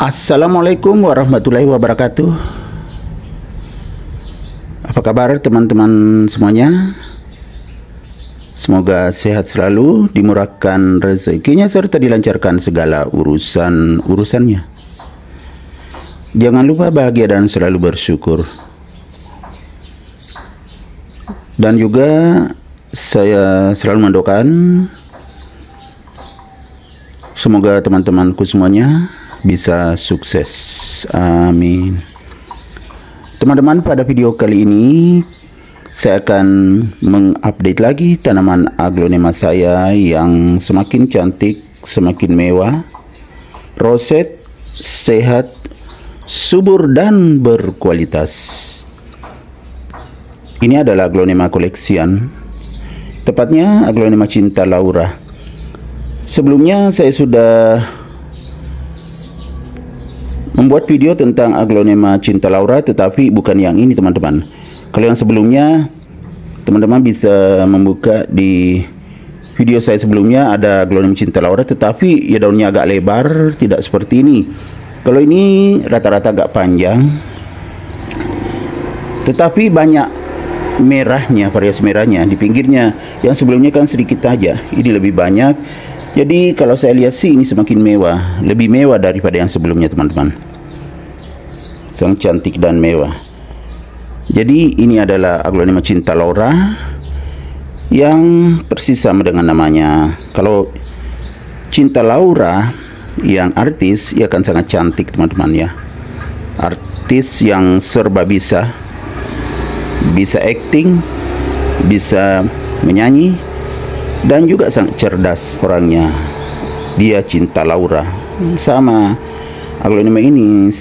Assalamualaikum warahmatullahi wabarakatuh. Apa kabar teman-teman semuanya? Semoga sehat selalu, dimurahkan rezekinya serta dilancarkan segala urusannya. Jangan lupa bahagia dan selalu bersyukur. Dan juga saya selalu mendoakan semoga teman-temanku semuanya bisa sukses. Amin. Teman-teman, pada video kali ini saya akan mengupdate lagi tanaman aglonema saya yang semakin cantik, semakin mewah, roset, sehat, subur dan berkualitas. Ini adalah aglonema koleksian, tepatnya aglonema Cinta Laura. Sebelumnya saya sudah membuat video tentang aglonema Cinta Laura, tetapi bukan yang ini teman-teman. Kalau yang sebelumnya, teman-teman bisa membuka di video saya sebelumnya, ada aglonema Cinta Laura, tetapi ya daunnya agak lebar, tidak seperti ini. Kalau ini rata-rata agak panjang, tetapi banyak merahnya, variasi merahnya di pinggirnya. Yang sebelumnya kan sedikit aja, ini lebih banyak. Jadi kalau saya lihat sih ini semakin mewah, lebih mewah daripada yang sebelumnya teman-teman. Sangat cantik dan mewah. Jadi ini adalah aglonema Cinta Laura yang persis sama dengan namanya. Kalau Cinta Laura yang artis, ia akan sangat cantik teman-teman ya. Artis yang serba bisa acting, bisa menyanyi, dan juga sangat cerdas orangnya. Dia Cinta Laura. Sama aglonema ini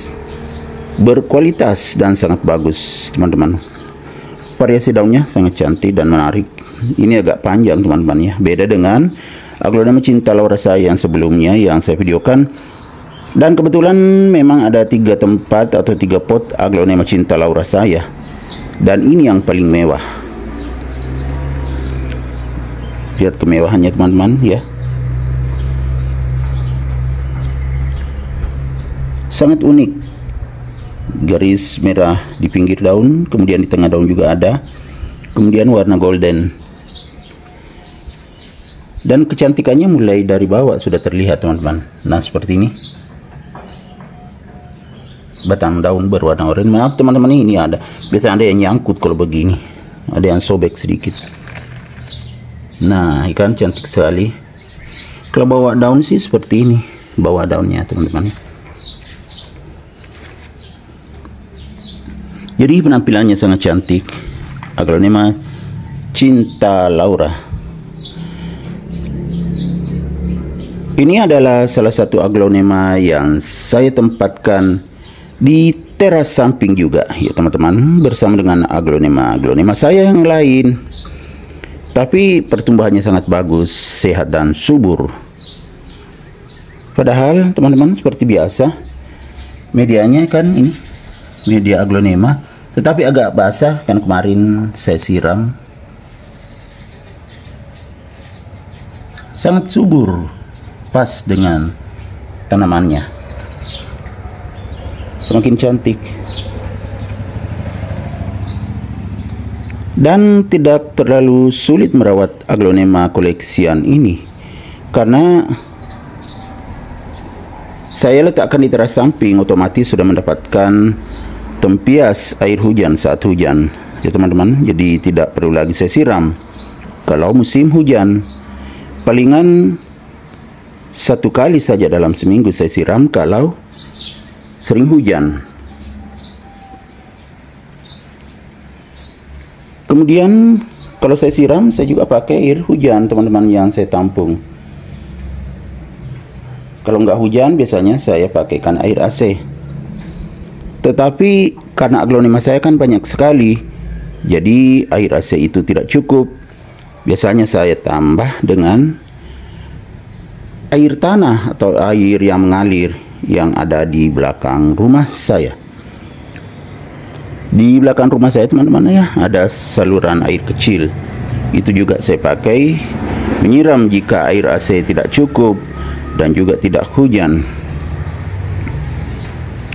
berkualitas dan sangat bagus teman-teman. Variasi daunnya sangat cantik dan menarik. Ini agak panjang teman-teman ya, beda dengan aglonema Cinta Laura saya yang sebelumnya yang saya videokan. Dan kebetulan memang ada 3 tempat atau 3 pot aglonema Cinta Laura saya, dan ini yang paling mewah. Lihat kemewahannya teman-teman ya. Sangat unik. Garis merah di pinggir daun, kemudian di tengah daun juga ada, kemudian warna golden. Dan kecantikannya mulai dari bawah sudah terlihat teman-teman. Nah seperti ini, batang daun berwarna oranye. Maaf teman-teman, ini ada, biasanya ada yang nyangkut kalau begini, ada yang sobek sedikit. Nah ikan cantik sekali. Kalau bawah daun sih seperti ini bawah daunnya teman-teman. Jadi penampilannya sangat cantik, aglonema Cinta Laura. Ini adalah salah satu aglonema yang saya tempatkan di teras samping juga ya teman-teman, bersama dengan aglonema saya yang lain. Tapi pertumbuhannya sangat bagus, sehat dan subur. Padahal teman-teman seperti biasa, medianya kan ini media aglonema, tetapi agak basah kan kemarin saya siram. Sangat subur, pas dengan tanamannya. Semakin cantik. Dan tidak terlalu sulit merawat aglonema koleksian ini, karena saya letakkan di teras samping, otomatis sudah mendapatkan tempias air hujan saat hujan ya teman-teman. Jadi tidak perlu lagi saya siram kalau musim hujan. Palingan 1 kali saja dalam seminggu saya siram kalau sering hujan. Kemudian kalau saya siram, saya juga pakai air hujan teman-teman yang saya tampung. Kalau nggak hujan, biasanya saya pakaikan air AC. Tetapi karena aglonema saya kan banyak sekali, jadi air AC itu tidak cukup. Biasanya saya tambah dengan air tanah atau air yang mengalir yang ada di belakang rumah saya. Di belakang rumah saya teman-teman ya, ada saluran air kecil. Itu juga saya pakai menyiram jika air AC tidak cukup dan juga tidak hujan.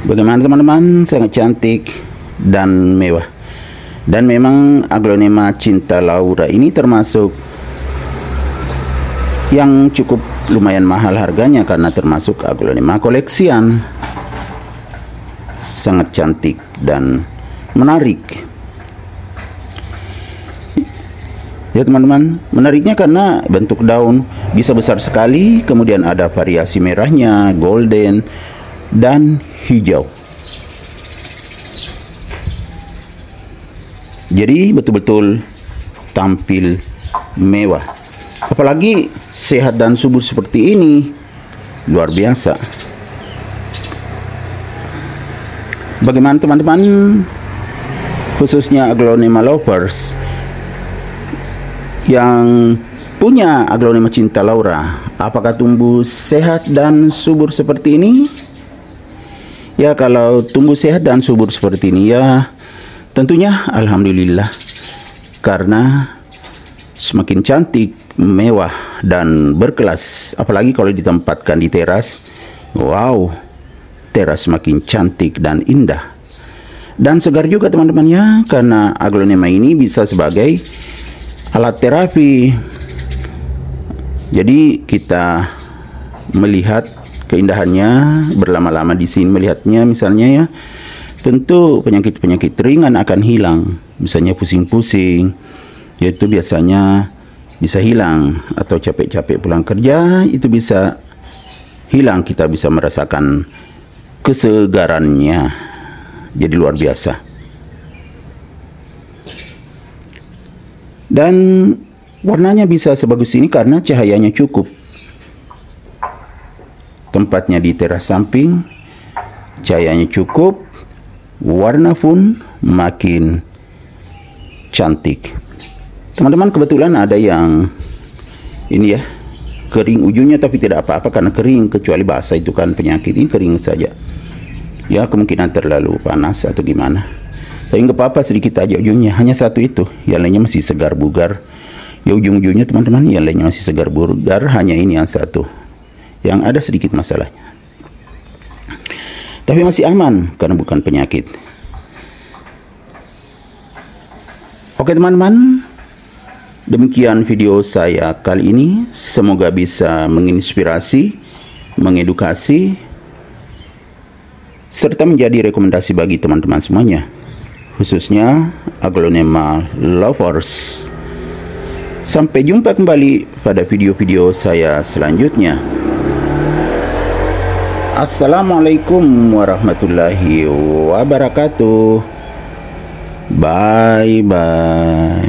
Bagaimana teman-teman? Sangat cantik dan mewah. Dan memang aglonema cinta Laura ini termasuk yang cukup lumayan mahal harganya karena termasuk aglonema koleksian. Sangat cantik dan menarik. Ya teman-teman, menariknya karena bentuk daun bisa besar sekali, kemudian ada variasi merahnya, golden, dan hijau. Jadi betul-betul tampil mewah. Apalagi sehat dan subur seperti ini, luar biasa. Bagaimana teman-teman, khususnya aglonema lovers yang punya aglonema cinta Laura, apakah tumbuh sehat dan subur seperti ini? Ya, kalau tumbuh sehat dan subur seperti ini, ya tentunya alhamdulillah, karena semakin cantik, mewah, dan berkelas. Apalagi kalau ditempatkan di teras. Wow, teras semakin cantik dan indah. Dan segar juga teman-teman ya, karena aglonema ini bisa sebagai alat terapi. Jadi kita melihat keindahannya berlama-lama di sini, melihatnya misalnya ya, tentu penyakit-penyakit ringan akan hilang. Misalnya pusing-pusing, yaitu biasanya bisa hilang, atau capek-capek pulang kerja itu bisa hilang. Kita bisa merasakan kesegarannya, jadi luar biasa. Dan warnanya bisa sebagus ini karena cahayanya cukup. Tempatnya di teras samping, cahayanya cukup, warna pun makin cantik. Teman-teman, kebetulan ada yang ini ya, kering ujungnya, tapi tidak apa-apa karena kering, kecuali basah itu kan penyakit. Ini kering saja. Ya, kemungkinan terlalu panas atau gimana. Tapi nggak apa-apa, sedikit aja ujungnya, hanya satu itu. Yang lainnya masih segar bugar. Ya ujung-ujungnya teman-teman, yang lainnya masih segar bugar, hanya ini yang satu yang ada sedikit masalahnya. Tapi masih aman karena bukan penyakit. Oke teman-teman, demikian video saya kali ini. Semoga bisa menginspirasi, mengedukasi, serta menjadi rekomendasi bagi teman-teman semuanya, khususnya aglonema lovers. Sampai jumpa kembali pada video-video saya selanjutnya. Assalamualaikum warahmatullahi wabarakatuh. Bye bye.